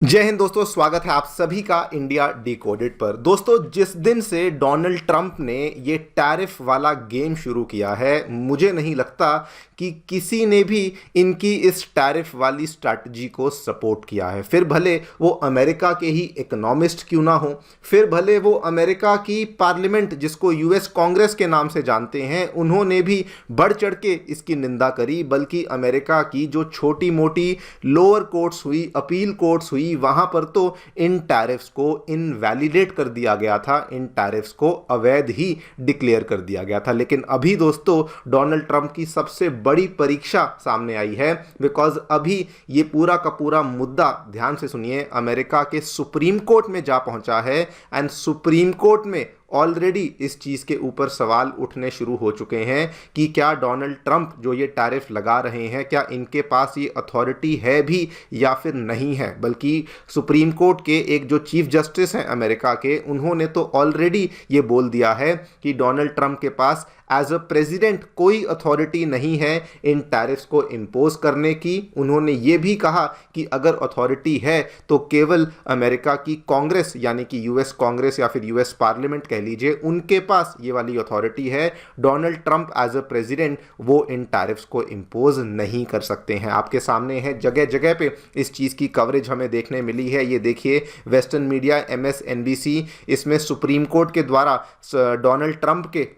जय हिंद दोस्तों, स्वागत है आप सभी का इंडिया डिकोडेड पर। दोस्तों, जिस दिन से डोनाल्ड ट्रंप ने ये टैरिफ वाला गेम शुरू किया है, मुझे नहीं लगता कि किसी ने भी इनकी इस टैरिफ वाली स्ट्रैटेजी को सपोर्ट किया है। फिर भले वो अमेरिका के ही इकोनॉमिस्ट क्यों ना हो, फिर भले वो अमेरिका की पार्लियामेंट जिसको यूएस कांग्रेस के नाम से जानते हैं, उन्होंने भी बढ़ चढ़ के इसकी निंदा करी। बल्कि अमेरिका की जो छोटी मोटी लोअर कोर्ट्स हुई, अपील कोर्ट्स हुई, वहां पर तो इन टैरिफ्स को इनवैलिडेट कर दिया गया था, इन टैरिफ्स को अवैध ही डिक्लेयर कर दिया गया था। लेकिन अभी दोस्तों, डोनाल्ड ट्रंप की सबसे बड़ी परीक्षा सामने आई है, बिकॉज अभी ये पूरा का पूरा मुद्दा, ध्यान से सुनिए, अमेरिका के सुप्रीम कोर्ट में जा पहुंचा है। एंड सुप्रीम कोर्ट में ऑलरेडी इस चीज़ के ऊपर सवाल उठने शुरू हो चुके हैं कि क्या डोनाल्ड ट्रंप जो ये टैरिफ लगा रहे हैं, क्या इनके पास ये अथॉरिटी है भी या फिर नहीं है। बल्कि सुप्रीम कोर्ट के एक जो चीफ जस्टिस हैं अमेरिका के, उन्होंने तो ऑलरेडी ये बोल दिया है कि डोनाल्ड ट्रंप के पास एज अ प्रेसिडेंट कोई अथॉरिटी नहीं है इन टैरिफ्स को इम्पोज करने की। उन्होंने ये भी कहा कि अगर अथॉरिटी है तो केवल अमेरिका की कांग्रेस, यानी कि यूएस कांग्रेस या फिर यूएस पार्लियामेंट कह लीजिए, उनके पास ये वाली अथॉरिटी है। Donald Trump as a president वो इन टैरिफ्स को इम्पोज नहीं कर सकते हैं। आपके सामने है, जगह जगह पे इस चीज़ की कवरेज हमें देखने मिली है। ये देखिए, वेस्टर्न मीडिया, MSNBC, इसमें सुप्रीम कोर्ट के द्वारा डोनाल्ड ट्रंप के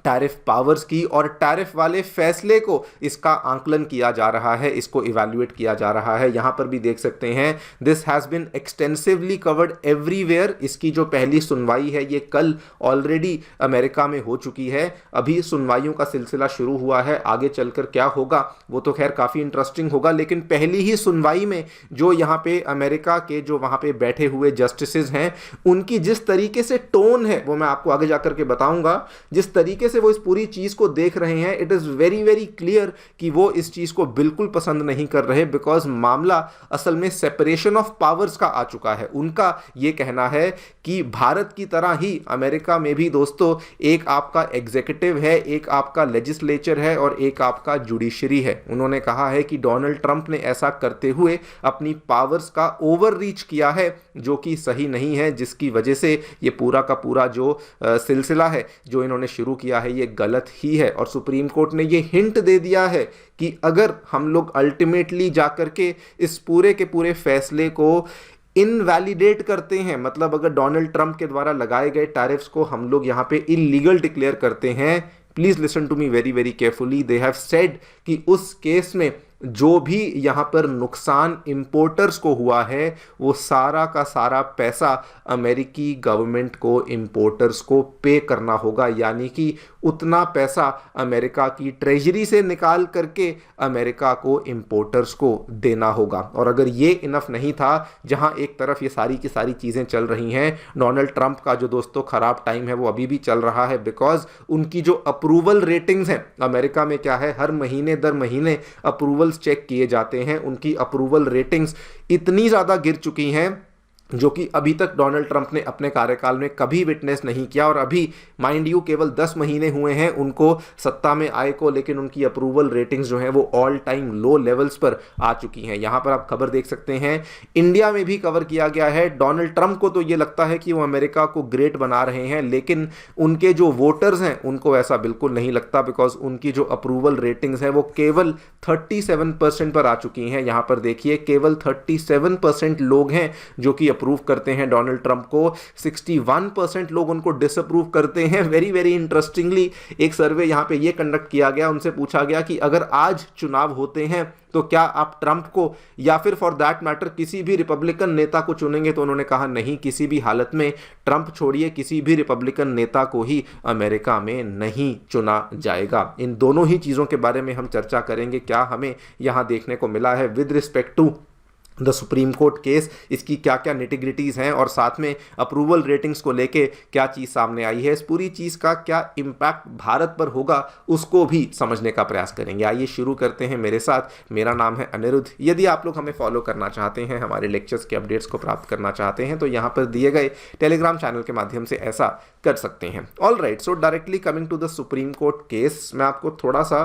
टैरिफ पावर्स की और टैरिफ वाले फैसले को, इसका आंकलन किया जा रहा है, इसको इवैल्यूएट किया जा रहा है। यहां पर भी देख सकते हैं, this has been extensively covered everywhere. इसकी जो पहली सुनवाई है ये कल ऑलरेडी अमेरिका में हो चुकी है। अभी सुनवाइयों का सिलसिला शुरू हुआ है, आगे चलकर क्या होगा वो तो खैर काफ़ी इंटरेस्टिंग होगा। लेकिन पहली ही सुनवाई में जो यहाँ पे अमेरिका के जो वहाँ पे बैठे हुए जस्टिसेस हैं, उनकी जिस तरीके से टोन है वो मैं आपको आगे जाकर के बताऊंगा। जिस तरीके से वो इस पूरी चीज को देख रहे हैं, it is very very clear कि वो इस चीज को बिल्कुल पसंद नहीं कर रहे। बिकॉज मामला असल में सेपरेशन ऑफ पावर्स का आ चुका है। उनका ये कहना है कि भारत की तरह ही अमेरिका में भी दोस्तों एक आपका एग्जीक्यूटिव है, एक आपका लेजिस्लेचर है और एक आपका जुडिशरी है। उन्होंने कहा है कि डोनाल्ड ट्रंप ने ऐसा करते हुए अपनी पावर्स का ओवर रीच किया है, जो कि सही नहीं है, जिसकी वजह से ये पूरा का पूरा जो सिलसिला है जो इन्होंने शुरू किया है ये गलत ही है। और सुप्रीम कोर्ट ने ये हिंट दे दिया है कि अगर हम लोग अल्टीमेटली जाकर के इस पूरे के पूरे फैसले को इनवैलिडेट करते हैं, मतलब अगर डोनाल्ड ट्रंप के द्वारा लगाए गए टैरिफ्स को हम लोग यहां पे इलीगल डिक्लेयर करते हैं, please listen to me very very carefully, they have said कि उस केस में जो भी यहां पर नुकसान इंपोर्टर्स को हुआ है वो सारा का सारा पैसा अमेरिकी गवर्नमेंट को इंपोर्टर्स को पे करना होगा। यानी कि उतना पैसा अमेरिका की ट्रेजरी से निकाल करके अमेरिका को इंपोर्टर्स को देना होगा। और अगर ये इनफ नहीं था, जहां एक तरफ ये सारी की सारी चीज़ें चल रही हैं, डोनाल्ड ट्रंप का जो दोस्तों खराब टाइम है वो अभी भी चल रहा है। बिकॉज उनकी जो अप्रूवल रेटिंग्स हैं अमेरिका में, क्या है, हर महीने दर महीने अप्रूवल चेक किए जाते हैं। उनकी अप्रूवल रेटिंग्स इतनी ज्यादा गिर चुकी हैं जो कि अभी तक डोनाल्ड ट्रंप ने अपने कार्यकाल में कभी विटनेस नहीं किया। और अभी माइंड यू केवल 10 महीने हुए हैं उनको सत्ता में आए को, लेकिन उनकी अप्रूवल रेटिंग्स जो हैं वो ऑल टाइम लो लेवल्स पर आ चुकी हैं। यहां पर आप खबर देख सकते हैं, इंडिया में भी कवर किया गया है। डोनाल्ड ट्रंप को तो ये लगता है कि वो अमेरिका को ग्रेट बना रहे हैं, लेकिन उनके जो वोटर्स हैं उनको ऐसा बिल्कुल नहीं लगता। बिकॉज उनकी जो अप्रूवल रेटिंग्स है वो केवल 37% पर आ चुकी हैं। यहां पर देखिए, केवल 37% लोग हैं जो कि अप्रूव करते हैं डोनाल्ड ट्रंप को, 61% लोग उनको डिसअप्रूव करते हैं। वेरी वेरी इंटरेस्टिंगली एक सर्वे यहां पे ये कंडक्ट किया गया, उनसे पूछा गया कि अगर आज चुनाव होते हैं तो क्या आप ट्रंप को या फिर फॉर दैट मैटर किसी भी रिपब्लिकन नेता को चुनेंगे। तो उन्होंने कहा नहीं, किसी भी हालत में, ट्रंप छोड़िए, किसी भी रिपब्लिकन नेता को ही अमेरिका में नहीं चुना जाएगा। इन दोनों ही चीज़ों के बारे में हम चर्चा करेंगे, क्या हमें यहां देखने को मिला है with respect to the Supreme Court case, इसकी क्या क्या निटिग्रिटीज़ हैं, और साथ में अप्रूवल रेटिंग्स को लेके क्या चीज़ सामने आई है, इस पूरी चीज़ का क्या इम्पैक्ट भारत पर होगा उसको भी समझने का प्रयास करेंगे। आइए शुरू करते हैं मेरे साथ। मेरा नाम है अनिरुद्ध। यदि आप लोग हमें फॉलो करना चाहते हैं, हमारे लेक्चर्स के अपडेट्स को प्राप्त करना चाहते हैं, तो यहाँ पर दिए गए टेलीग्राम चैनल के माध्यम से ऐसा कर सकते हैं। All right, so directly coming to the Supreme Court case, मैं आपको थोड़ा सा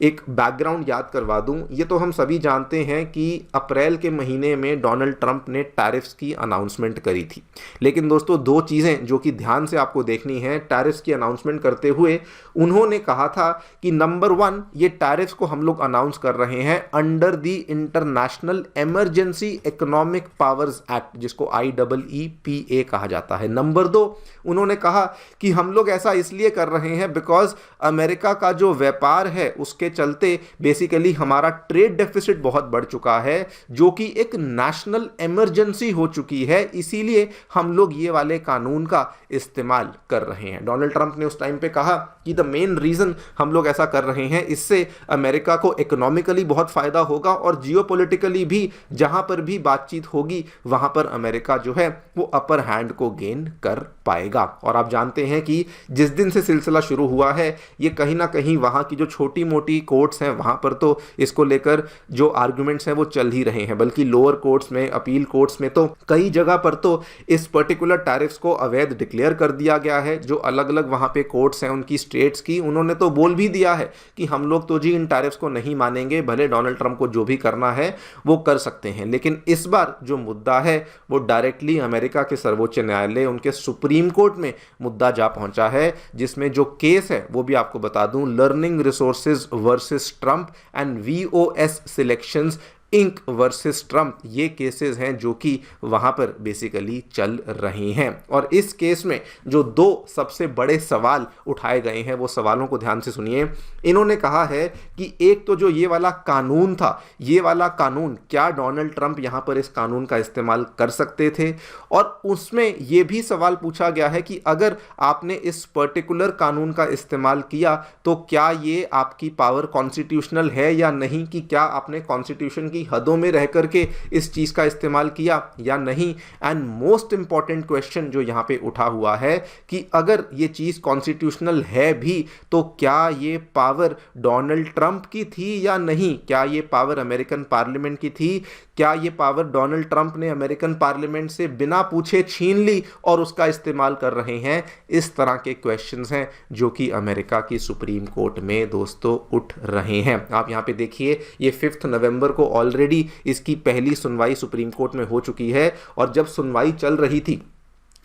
एक बैकग्राउंड याद करवा दूं। ये तो हम सभी जानते हैं कि अप्रैल के महीने महीने में डोनाल्ड ट्रंप ने टैरिफ्स की अनाउंसमेंट करी थी। लेकिन दोस्तों दो चीज़ें जो कि ध्यान से आपको देखनी है, टैरिफ्स की अनाउंसमेंट करते हुए उन्होंने कहा था कि नंबर 1, ये टैरिफ्स को हम लोग अनाउंस कर रहे हैं under the international emergency economic powers act, जिसको IEEPA कहा जाता है। नंबर 2, उन्होंने कहा कि हम लोग ऐसा इसलिए कर रहे हैं बिकॉज अमेरिका का जो व्यापार है उसके चलते बेसिकली हमारा ट्रेड डेफिसिट बहुत बढ़ चुका है, जो कि एक नेशनल इमरजेंसी हो चुकी है, इसीलिए हम लोग ये वाले कानून का इस्तेमाल कर रहे हैं। डोनाल्ड ट्रंप ने उस टाइम पे कहा कि द मेन रीजन हम लोग ऐसा कर रहे हैं, इससे अमेरिका को इकोनॉमिकली बहुत फायदा होगा और जियोपॉलिटिकली भी जहां पर भी बातचीत होगी वहां पर अमेरिका जो है वो अपर हैंड को गेन कर पाएगा। और आप जानते हैं कि जिस दिन से सिलसिला शुरू हुआ है ये कहीं ना कहीं वहां की जो छोटी मोटी कोर्ट्स हैं वहां पर तो इसको लेकर जो आर्गुमेंट्स हैं वो चल ही रहे हैं, बल्कि लोअर कोर्ट्स में, अपील कोर्ट्स में तो कई जगह पर तो इस पर्टिकुलर टैरिफ्स को अवैध डिक्लेयर कर दिया गया है। जो अलग अलग वहां पे कोर्ट्स हैं उनकी स्टेट्स की, उन्होंने तो बोल भी दिया है कि हम लोग तो जी इन टैरिफ्स को नहीं मानेंगे, भले डोनाल्ड ट्रंप को जो भी करना है वो कर सकते हैं। लेकिन इस बार जो मुद्दा है वो डायरेक्टली अमेरिका के सर्वोच्च न्यायालय, उनके सुप्रीम कोर्ट में मुद्दा जा पहुंचा है, जिसमें जो केस है वो भी आपको बता दूं, learning resources versus Trump and VOS selections inc versus Trump, ये केसेस हैं जो कि वहां पर बेसिकली चल रहे हैं। और इस केस में जो दो सबसे बड़े सवाल उठाए गए हैं वो सवालों को ध्यान से सुनिए। इन्होंने कहा है कि एक तो जो ये वाला कानून था, ये वाला कानून, क्या डोनाल्ड ट्रंप यहां पर इस कानून का इस्तेमाल कर सकते थे, और उसमें यह भी सवाल पूछा गया है कि अगर आपने इस पर्टिकुलर कानून का इस्तेमाल किया तो क्या ये आपकी पावर कॉन्स्टिट्यूशनल है या नहीं, कि क्या आपने कॉन्स्टिट्यूशन की हदों में रह करके इस चीज का इस्तेमाल किया या नहीं। एंड मोस्ट इंपॉर्टेंट क्वेश्चन जो यहां पे उठा हुआ है कि अगर ये चीज कॉन्स्टिट्यूशनल है भी तो क्या ये पावर डोनाल्ड ट्रंप की थी या नहीं, क्या ये पावर अमेरिकन पार्लियामेंट की थी, क्या ये पावर डोनाल्ड ट्रंप ने अमेरिकन पार्लियामेंट से बिना पूछे छीन ली और उसका इस्तेमाल कर रहे हैं। इस तरह के क्वेश्चंस हैं जो कि अमेरिका की सुप्रीम कोर्ट में दोस्तों उठ रहे हैं। आप यहां पे देखिए, ये 5 नवंबर को ऑलरेडी इसकी पहली सुनवाई सुप्रीम कोर्ट में हो चुकी है, और जब सुनवाई चल रही थी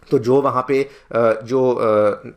तो जो वहाँ पे जो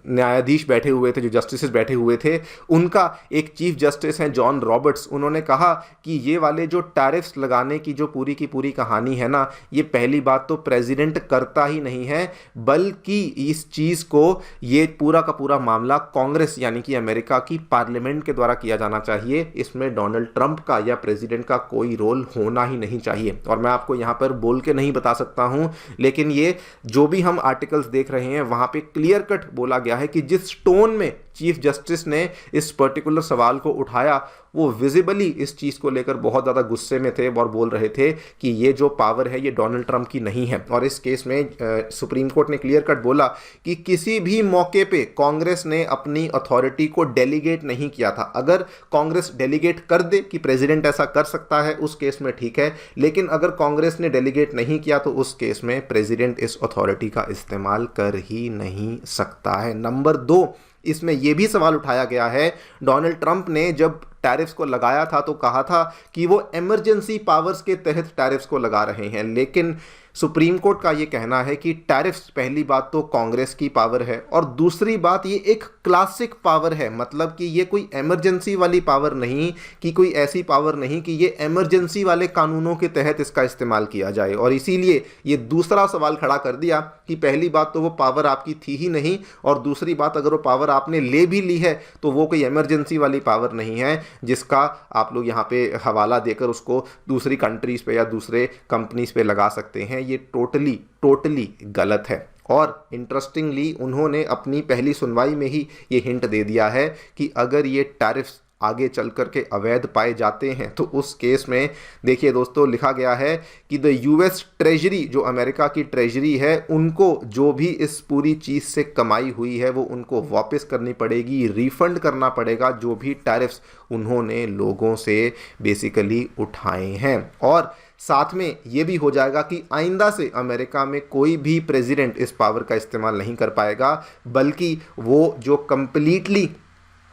न्यायाधीश बैठे हुए थे, जो जस्टिसेस बैठे हुए थे, उनका एक चीफ जस्टिस हैं जॉन रॉबर्ट्स, उन्होंने कहा कि ये वाले जो टैरिफ्स लगाने की जो पूरी की पूरी कहानी है ना, ये पहली बात तो प्रेसिडेंट करता ही नहीं है, बल्कि इस चीज़ को, ये पूरा का पूरा मामला कांग्रेस यानी कि अमेरिका की पार्लियामेंट के द्वारा किया जाना चाहिए। इसमें डोनाल्ड ट्रंप का या प्रेसिडेंट का कोई रोल होना ही नहीं चाहिए। और मैं आपको यहाँ पर बोल के नहीं बता सकता हूँ, लेकिन ये जो भी हम आर्टिकल्स देख रहे हैं वहां पे क्लियर कट बोला गया है कि जिस टोन में चीफ जस्टिस ने इस पर्टिकुलर सवाल को उठाया वो विजिबली इस चीज़ को लेकर बहुत ज़्यादा गुस्से में थे और बोल रहे थे कि ये जो पावर है ये डोनाल्ड ट्रंप की नहीं है। और इस केस में सुप्रीम कोर्ट ने क्लियर कट बोला कि किसी भी मौके पे कांग्रेस ने अपनी अथॉरिटी को डेलीगेट नहीं किया था। अगर कांग्रेस डेलीगेट कर दे कि प्रेसिडेंट ऐसा कर सकता है, उस केस में ठीक है, लेकिन अगर कांग्रेस ने डेलीगेट नहीं किया तो उस केस में प्रेसिडेंट इस अथॉरिटी का इस्तेमाल कर ही नहीं सकता है। नंबर 2, इसमें यह भी सवाल उठाया गया है, डोनाल्ड ट्रंप ने जब टैरिफ्स को लगाया था तो कहा था कि वो इमरजेंसी पावर्स के तहत टैरिफ्स को लगा रहे हैं, लेकिन सुप्रीम कोर्ट का ये कहना है कि टैरिफ्स पहली बात तो कांग्रेस की पावर है और दूसरी बात ये एक क्लासिक पावर है, मतलब कि ये कोई इमरजेंसी वाली पावर नहीं, कि कोई ऐसी पावर नहीं कि ये इमरजेंसी वाले कानूनों के तहत इसका इस्तेमाल किया जाए। और इसीलिए ये दूसरा सवाल खड़ा कर दिया कि पहली बात तो वो पावर आपकी थी ही नहीं, और दूसरी बात अगर वो पावर आपने ले भी ली है तो वो कोई इमरजेंसी वाली पावर नहीं है जिसका आप लोग यहाँ पे हवाला देकर उसको दूसरी कंट्रीज पे या दूसरे कंपनीज पे लगा सकते हैं। ये टोटली गलत है। और इंटरेस्टिंगली उन्होंने अपनी पहली सुनवाई में ही ये हिंट दे दिया है कि अगर ये टैरिफ्स आगे चल कर के अवैध पाए जाते हैं तो उस केस में देखिए दोस्तों लिखा गया है कि द यूएस ट्रेजरी, जो अमेरिका की ट्रेजरी है, उनको जो भी इस पूरी चीज़ से कमाई हुई है वो उनको वापस करनी पड़ेगी, रिफंड करना पड़ेगा जो भी टैरिफ्स उन्होंने लोगों से बेसिकली उठाए हैं। और साथ में ये भी हो जाएगा कि आइंदा से अमेरिका में कोई भी प्रेसिडेंट इस पावर का इस्तेमाल नहीं कर पाएगा, बल्कि वो जो कंप्लीटली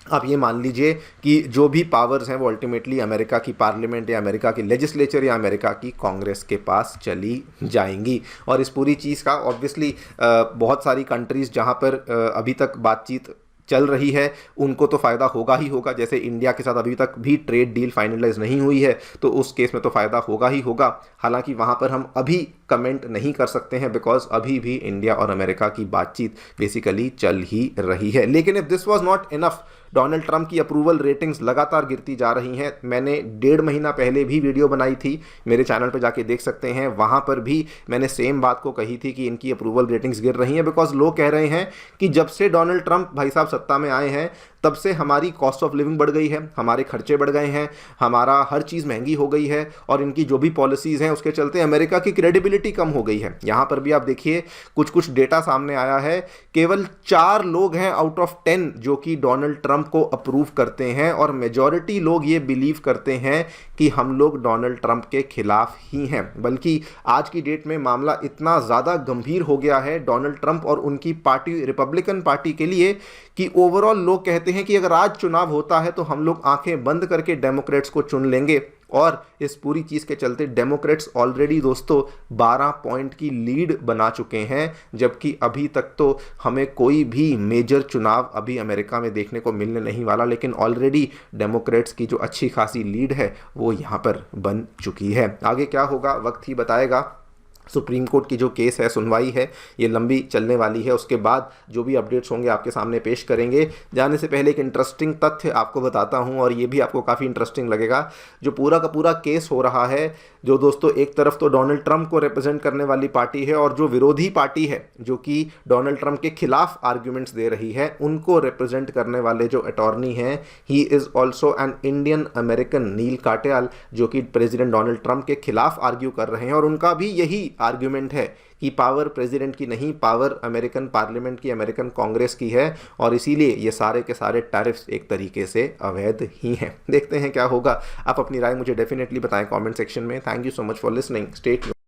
आप ये मान लीजिए कि जो भी पावर्स हैं वो अल्टीमेटली अमेरिका की पार्लियामेंट या अमेरिका की लेजिस्लेचर या अमेरिका की कांग्रेस के पास चली जाएंगी। और इस पूरी चीज़ का ऑब्वियसली बहुत सारी कंट्रीज़ जहाँ पर अभी तक बातचीत चल रही है उनको तो फ़ायदा होगा ही होगा। जैसे इंडिया के साथ अभी तक भी ट्रेड डील फाइनलाइज नहीं हुई है तो उस केस में तो फ़ायदा होगा ही होगा। हालांकि वहाँ पर हम अभी कमेंट नहीं कर सकते हैं बिकॉज अभी भी इंडिया और अमेरिका की बातचीत बेसिकली चल ही रही है। लेकिन if this was not enough, Donald Trump की अप्रूवल रेटिंग्स लगातार गिरती जा रही हैं। मैंने 1.5 महीना पहले भी वीडियो बनाई थी, मेरे चैनल पर जाके देख सकते हैं। वहाँ पर भी मैंने सेम बात को कही थी कि इनकी अप्रूवल रेटिंग्स गिर रही हैं बिकॉज लोग कह रहे हैं कि जब से डोनाल्ड ट्रंप भाई साहब सत्ता में आए हैं तब से हमारी कॉस्ट ऑफ लिविंग बढ़ गई है, हमारे खर्चे बढ़ गए हैं, हमारा हर चीज़ महंगी हो गई है और इनकी जो भी पॉलिसीज़ हैं उसके चलते अमेरिका की क्रेडिबिलिटी कम हो गई है। यहाँ पर भी आप देखिए कुछ डेटा सामने आया है, केवल 4 लोग हैं आउट ऑफ 10 जो कि डोनाल्ड ट्रंप को अप्रूव करते हैं और मेजॉरिटी लोग ये बिलीव करते हैं कि हम लोग डोनाल्ड ट्रंप के खिलाफ ही हैं। बल्कि आज की डेट में मामला इतना ज़्यादा गंभीर हो गया है डोनाल्ड ट्रंप और उनकी पार्टी रिपब्लिकन पार्टी के लिए कि ओवरऑल लोग कहते हैं कि अगर आज चुनाव होता है तो हम लोग आंखें बंद करके डेमोक्रेट्स को चुन लेंगे। और इस पूरी चीज़ के चलते डेमोक्रेट्स ऑलरेडी दोस्तों 12 पॉइंट की लीड बना चुके हैं, जबकि अभी तक तो हमें कोई भी मेजर चुनाव अभी अमेरिका में देखने को मिलने नहीं वाला। लेकिन ऑलरेडी डेमोक्रेट्स की जो अच्छी खासी लीड है वो यहाँ पर बन चुकी है। आगे क्या होगा वक्त ही बताएगा। सुप्रीम कोर्ट की जो केस है, सुनवाई है, ये लंबी चलने वाली है। उसके बाद जो भी अपडेट्स होंगे आपके सामने पेश करेंगे। जाने से पहले एक इंटरेस्टिंग तथ्य आपको बताता हूं और ये भी आपको काफ़ी इंटरेस्टिंग लगेगा। जो पूरा का पूरा केस हो रहा है, जो दोस्तों एक तरफ तो डोनाल्ड ट्रंप को रिप्रेजेंट करने वाली पार्टी है और जो विरोधी पार्टी है जो कि डोनाल्ड ट्रंप के खिलाफ आर्ग्यूमेंट्स दे रही है, उनको रिप्रेजेंट करने वाले जो अटॉर्नी हैं, he is also an Indian American, Neel Katyal, जो कि प्रेसिडेंट डोनाल्ड ट्रंप के खिलाफ आर्ग्यू कर रहे हैं। और उनका भी यही आर्ग्यूमेंट है कि पावर प्रेसिडेंट की नहीं, पावर अमेरिकन पार्लियामेंट की, अमेरिकन कांग्रेस की है और इसीलिए ये सारे के सारे टैरिफ्स एक तरीके से अवैध ही हैं। देखते हैं क्या होगा। आप अपनी राय मुझे डेफिनेटली बताएं कमेंट सेक्शन में। Thank you so much for listening. Stay tuned.